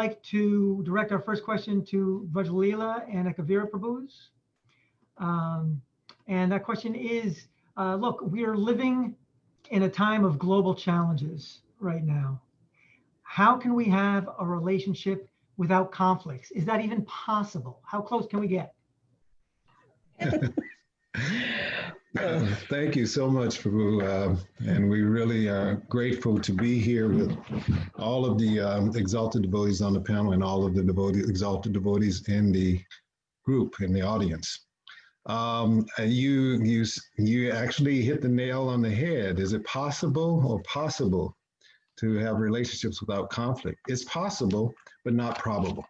like to direct our first question to Vraja Lila and Ekavira Prabhus. And that question is, look, we are living in a time of global challenges right now. How can we have a relationship without conflicts? Is that even possible? How close can we get? Thank you so much, Prabhu. And we really are grateful to be here with all of the exalted devotees on the panel and all of the exalted devotees in the group, in the audience. You actually hit the nail on the head. Is it possible to have relationships without conflict? It's possible, but not probable.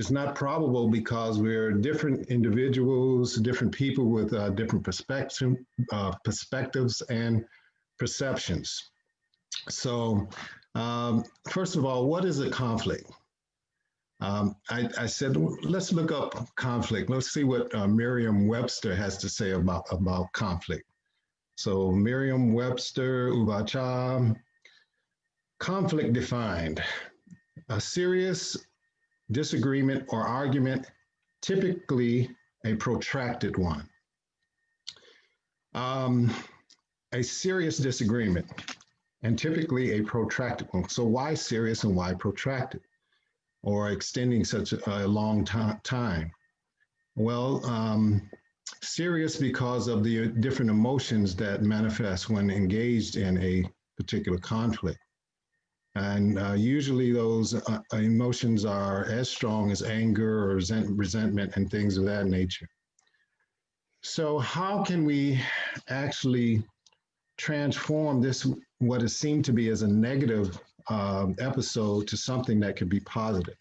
It's not probable because we're different individuals, different people with different perspectives and perceptions. So first of all, what is a conflict? I said, let's look up conflict. Let's see what Merriam-Webster has to say about conflict. So Merriam-Webster, Uvacha, conflict defined: a serious disagreement or argument, typically a protracted one. A serious disagreement, and typically a protracted one. So why serious and why protracted, or extending such a long time? Well, serious because of the different emotions that manifest when engaged in a particular conflict. And usually those emotions are as strong as anger or resentment and things of that nature. So how can we actually transform this, what is seen to be as a negative episode, to something that could be positive?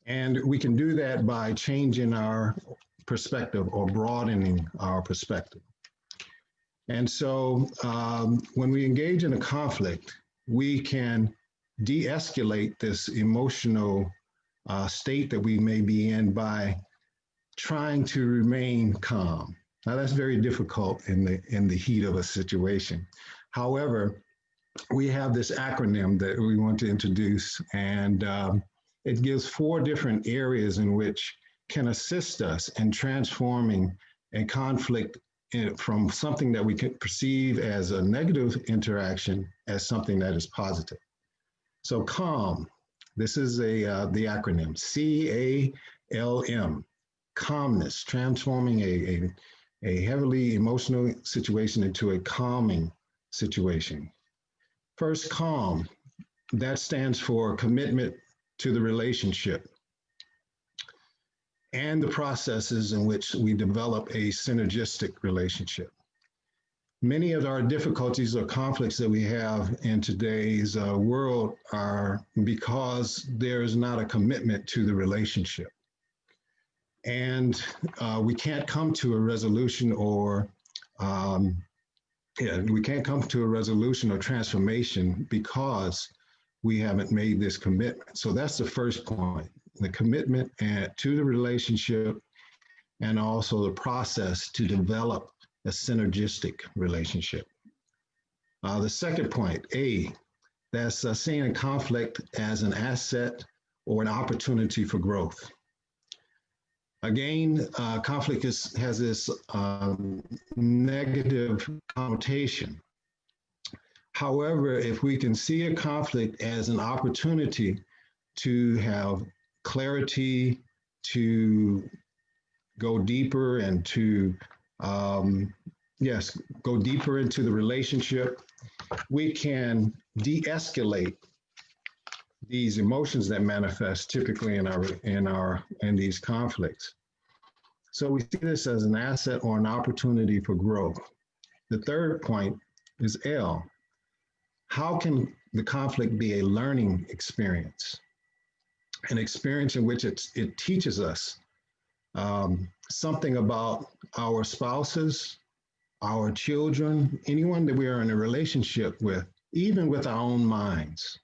And we can do that by changing our perspective or broadening our perspective. And so when we engage in a conflict, we can de-escalate this emotional state that we may be in by trying to remain calm. Now that's very difficult in the heat of a situation. However, we have this acronym that we want to introduce, and it gives 4 different areas in which can assist us in transforming a conflict from something that we can perceive as a negative interaction as something that is positive. So calm, this is the acronym, C-A-L-M, calmness, transforming a heavily emotional situation into a calming situation. First, calm, that stands for commitment to the relationship and the processes in which we develop a synergistic relationship. Many of our difficulties or conflicts that we have in today's world are because there is not a commitment to the relationship. And we can't come to a resolution or transformation because we haven't made this commitment. So that's the first point, the commitment to the relationship, and also the process to develop a synergistic relationship. The second point, A, that's seeing a conflict as an asset or an opportunity for growth. Again, conflict has this negative connotation. However, if we can see a conflict as an opportunity to have clarity, to go deeper and to, go deeper into the relationship, we can de-escalate these emotions that manifest typically in these conflicts. So we see this as an asset or an opportunity for growth. The third point is L. How can the conflict be a learning experience? An experience in which it teaches us something about our spouses, our children, anyone that we are in a relationship with, even with our own minds.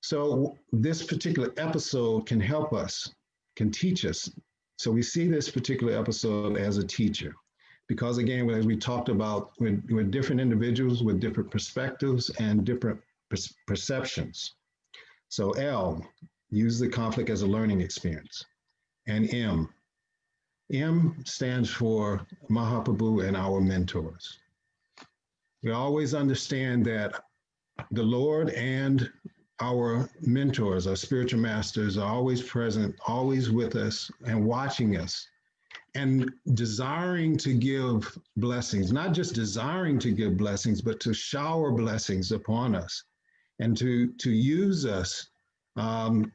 So this particular episode can help us, can teach us. So we see this particular episode as a teacher, because again, as we talked about, with different individuals with different perspectives and different perceptions. So L, use the conflict as a learning experience. And M stands for Mahaprabhu and our mentors. We always understand that the Lord and our mentors, our spiritual masters, are always present, always with us and watching us and desiring to give blessings, not just desiring to give blessings, but to shower blessings upon us and to use us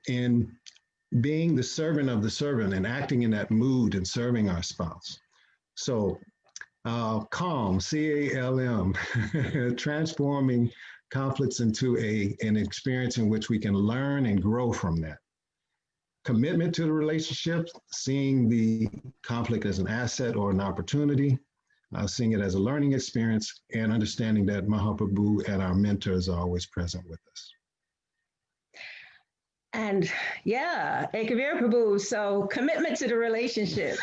in being the servant of the servant and acting in that mood and serving our spouse. So calm, CALM, transforming conflicts into an experience in which we can learn and grow from that. Commitment to the relationship, seeing the conflict as an asset or an opportunity, seeing it as a learning experience, and understanding that Mahaprabhu and our mentors are always present with us. And yeah, Ekavira Prabhu, so commitment to the relationship.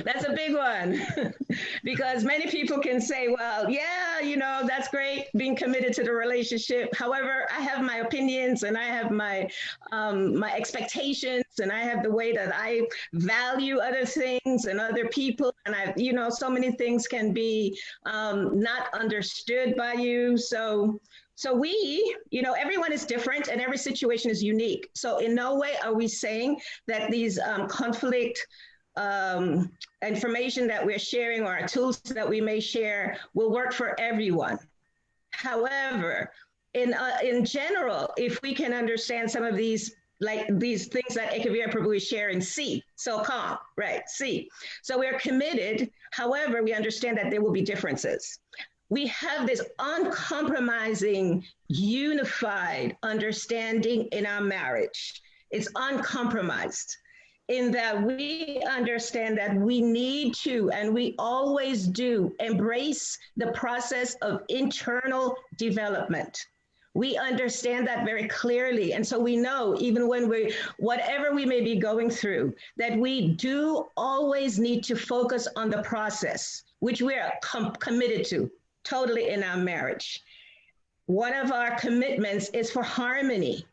That's a big one because many people can say, well, yeah, you know, that's great being committed to the relationship. However, I have my opinions and I have my my expectations and I have the way that I value other things and other people. And I, you know, so many things can be not understood by you. So we, you know, everyone is different and every situation is unique. So in no way are we saying that these conflict information that we're sharing or tools that we may share will work for everyone. However, in general, if we can understand some of these, like these things that Ekavira Prabhu is sharing, C, so calm, right, C. So we're committed. However, we understand that there will be differences. We have this uncompromising, unified understanding in our marriage. It's uncompromised in that we understand that we need to, and we always do, embrace the process of internal development. We understand that very clearly. And so we know, even when whatever we may be going through, that we do always need to focus on the process, which we are committed to. Totally in our marriage. One of our commitments is for harmony.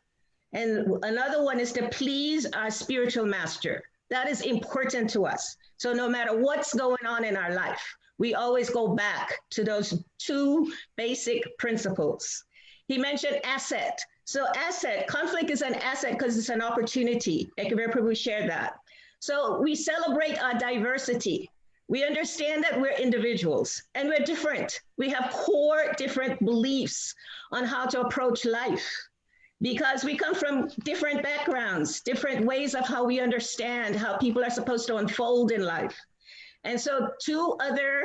And another one is to please our spiritual master. That is important to us. So no matter what's going on in our life, we always go back to those two basic principles. He mentioned asset. So asset, conflict is an asset because it's an opportunity. Ekavira Prabhu shared that. So we celebrate our diversity. We understand that we're individuals and we're different. We have core different beliefs on how to approach life because we come from different backgrounds, different ways of how we understand how people are supposed to unfold in life. And so two other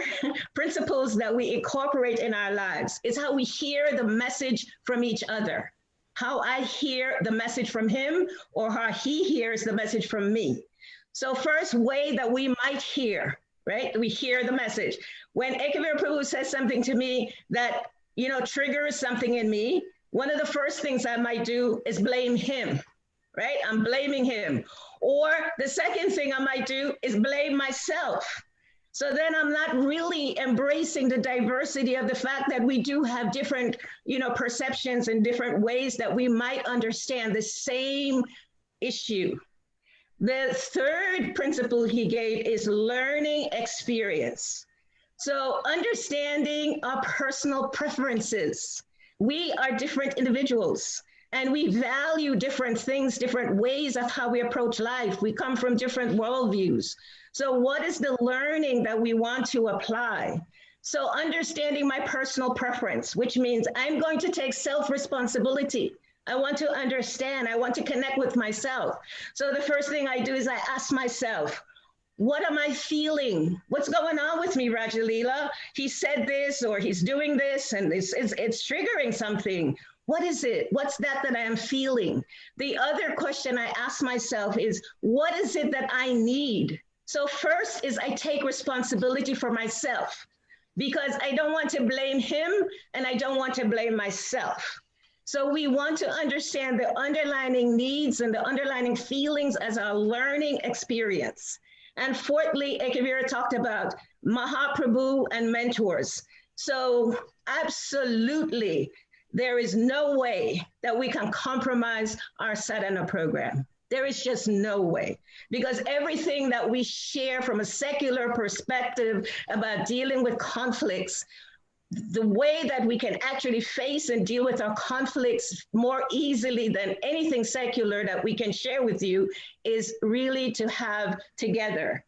principles that we incorporate in our lives is how we hear the message from each other, how I hear the message from him or how he hears the message from me. So first way that we might hear, right? We hear the message. When Ekavira Prabhu says something to me that, you know, triggers something in me, one of the first things I might do is blame him, right? I'm blaming him. Or the second thing I might do is blame myself. So then I'm not really embracing the diversity of the fact that we do have different, you know, perceptions and different ways that we might understand the same issue. The third principle he gave is learning experience. So understanding our personal preferences. We are different individuals and we value different things, different ways of how we approach life. We come from different worldviews. So what is the learning that we want to apply? So understanding my personal preference, which means I'm going to take self-responsibility. I want to understand, I want to connect with myself. So the first thing I do is I ask myself, what am I feeling? What's going on with me, Vraja Lila? He said this or he's doing this and it's triggering something. What is it? What's that I am feeling? The other question I ask myself is, what is it that I need? So first is I take responsibility for myself because I don't want to blame him and I don't want to blame myself. So we want to understand the underlying needs and the underlying feelings as a learning experience. And fourthly, Ekavira talked about Mahaprabhu and mentors. So absolutely, there is no way that we can compromise our sadhana program. There is just no way, because everything that we share from a secular perspective about dealing with conflicts, the way that we can actually face and deal with our conflicts more easily than anything secular that we can share with you is really to have together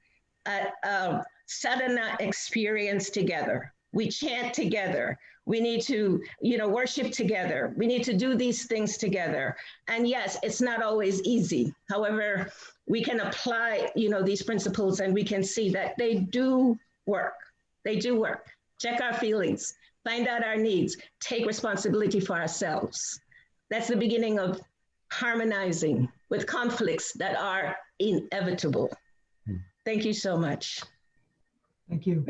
a sadhana experience together. We chant together. We need to, worship together. We need to do these things together. And yes, it's not always easy. However, we can apply, these principles, and we can see that they do work. They do work. Check our feelings, find out our needs, take responsibility for ourselves. That's the beginning of harmonizing with conflicts that are inevitable. Thank you so much. Thank you.